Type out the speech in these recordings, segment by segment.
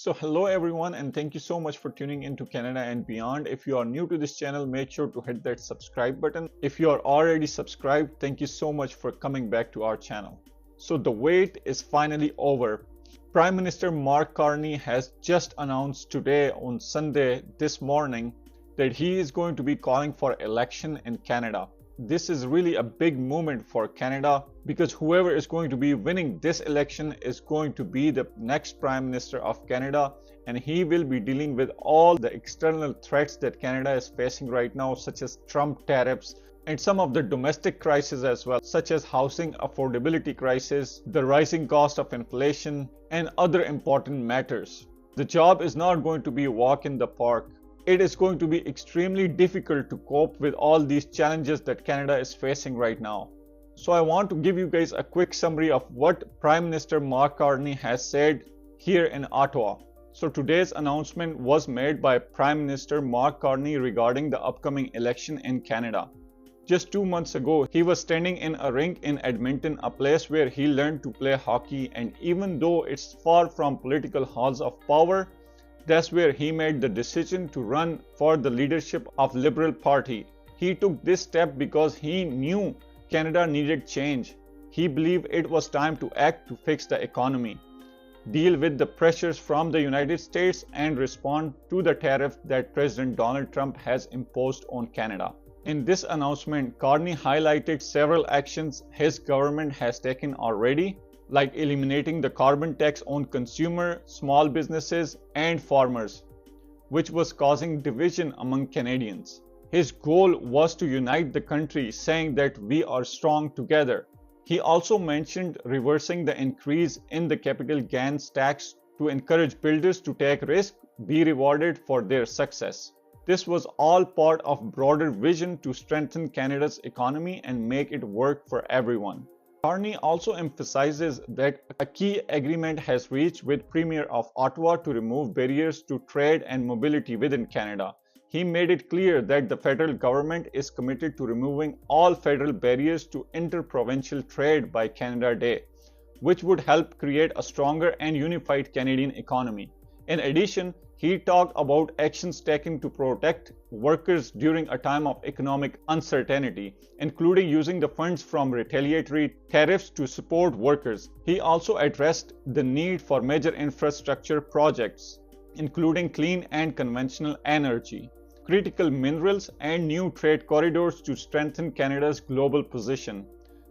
So hello everyone, and thank you so much for tuning into Canada and beyond. If you are new to this channel, make sure to hit that subscribe button. If you are already subscribed, thank you so much for coming back to our channel. So the wait is finally over. Prime Minister Mark Carney has just announced today on Sunday this morning that he is going to be calling for election in Canada. This is really a big moment for Canada because whoever is going to be winning this election is going to be the next Prime Minister of Canada, and he will be dealing with all the external threats that Canada is facing right now, such as Trump tariffs and some of the domestic crises as well, such as housing affordability crisis, the rising cost of inflation, and other important matters. The job is not going to be a walk in the park. It is going to be extremely difficult to cope with all these challenges that Canada is facing right now. So I want to give you guys a quick summary of what Prime Minister Mark Carney has said here in Ottawa. So today's announcement was made by Prime Minister Mark Carney regarding the upcoming election in Canada. Just 2 months ago, he was standing in a rink in Edmonton, a place where he learned to play hockey, and even though it's far from political halls of power, that's where he made the decision to run for the leadership of Liberal Party. He took this step because he knew Canada needed change. He believed it was time to act to fix the economy, deal with the pressures from the United States, and respond to the tariff that President Donald Trump has imposed on Canada. In this announcement, Carney highlighted several actions his government has taken already, like eliminating the carbon tax on consumer, small businesses, and farmers, which was causing division among Canadians. His goal was to unite the country, saying that we are strong together. He also mentioned reversing the increase in the capital gains tax to encourage builders to take risks, be rewarded for their success. This was all part of broader vision to strengthen Canada's economy and make it work for everyone. Carney also emphasizes that a key agreement has reached with Premier of Ottawa to remove barriers to trade and mobility within Canada. He made it clear that the federal government is committed to removing all federal barriers to inter-provincial trade by Canada Day, which would help create a stronger and unified Canadian economy. In addition, he talked about actions taken to protect workers during a time of economic uncertainty, including using the funds from retaliatory tariffs to support workers. He also addressed the need for major infrastructure projects, including clean and conventional energy, critical minerals, and new trade corridors to strengthen Canada's global position.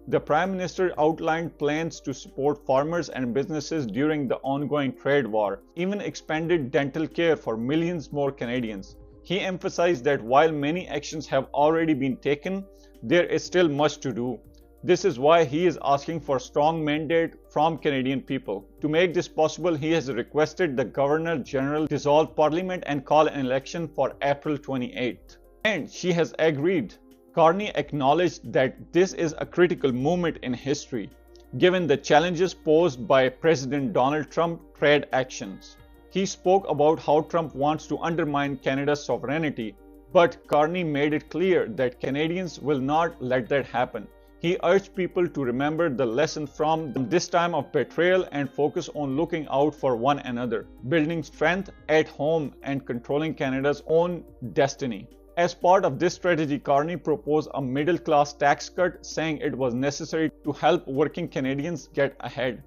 The Prime Minister outlined plans to support farmers and businesses during the ongoing trade war, even expanded dental care for millions more Canadians. He emphasized that while many actions have already been taken, there is still much to do. This is why he is asking for a strong mandate from Canadian people. To make this possible, he has requested the Governor-General dissolve Parliament and call an election for April 28th. And she has agreed. Carney acknowledged that this is a critical moment in history, given the challenges posed by President Donald Trump's trade actions. He spoke about how Trump wants to undermine Canada's sovereignty, but Carney made it clear that Canadians will not let that happen. He urged people to remember the lesson from this time of betrayal and focus on looking out for one another, building strength at home, and controlling Canada's own destiny. As part of this strategy, Carney proposed a middle-class tax cut, saying it was necessary to help working Canadians get ahead.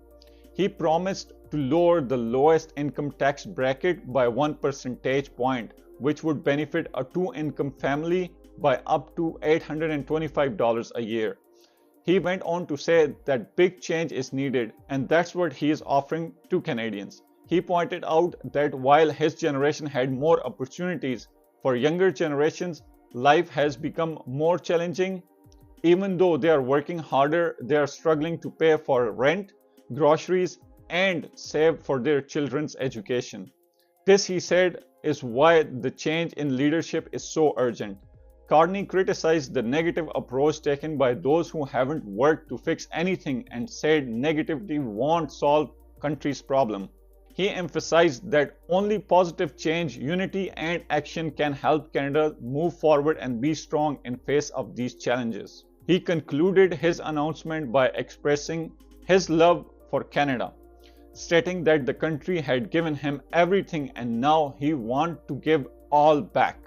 He promised to lower the lowest income tax bracket by 1 percentage point, which would benefit a two-income family by up to $825 a year. He went on to say that big change is needed, and that's what he is offering to Canadians. He pointed out that while his generation had more opportunities, for younger generations, life has become more challenging. Even though they are working harder, they are struggling to pay for rent, groceries, and save for their children's education. This, he said, is why the change in leadership is so urgent. Carney criticized the negative approach taken by those who haven't worked to fix anything and said negativity won't solve country's problem. He emphasized that only positive change, unity, and action can help Canada move forward and be strong in face of these challenges. He concluded his announcement by expressing his love for Canada. stating that the country had given him everything and now he wants to give all back.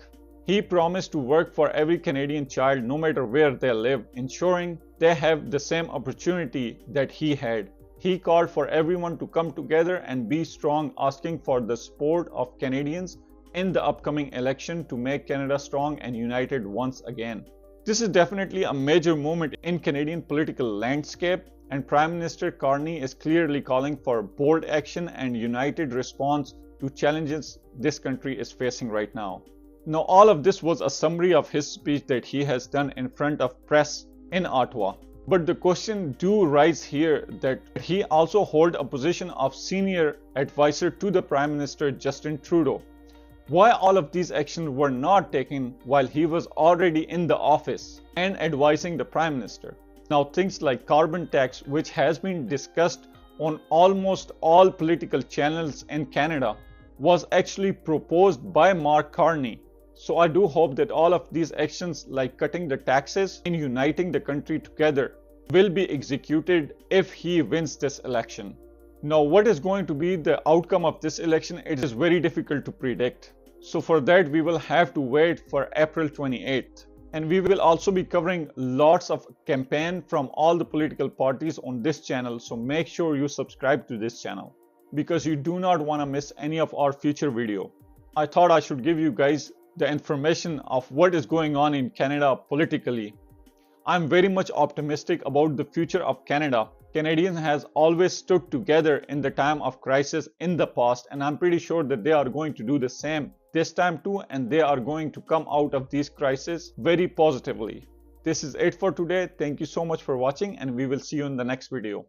He promised to work for every Canadian child no matter where they live, ensuring they have the same opportunity that he had. He called for everyone to come together and be strong, asking for the support of Canadians in the upcoming election to make Canada strong and united once again. This is definitely a major moment in Canadian political landscape, and Prime Minister Carney is clearly calling for bold action and united response to challenges this country is facing right now. Now, all of this was a summary of his speech that he has done in front of press in Ottawa. But the question do rise here that he also hold a position of senior advisor to the Prime Minister Justin Trudeau. Why all of these actions were not taken while he was already in the office and advising the Prime Minister? Now, things like carbon tax, which has been discussed on almost all political channels in Canada, was actually proposed by Mark Carney. So I do hope that all of these actions like cutting the taxes and uniting the country together will be executed if he wins this election. Now, what is going to be the outcome of this election? It is very difficult to predict. So for that, we will have to wait for April 28th. And we will also be covering lots of campaign from all the political parties on this channel. So make sure you subscribe to this channel because you do not want to miss any of our future video. I thought I should give you guys the information of what is going on in Canada politically. I'm very much optimistic about the future of Canada. Canadians has always stood together in the time of crisis in the past, and I'm pretty sure that they are going to do the same this time too, and they are going to come out of these crises very positively. This is it for today. Thank you so much for watching, and we will see you in the next video.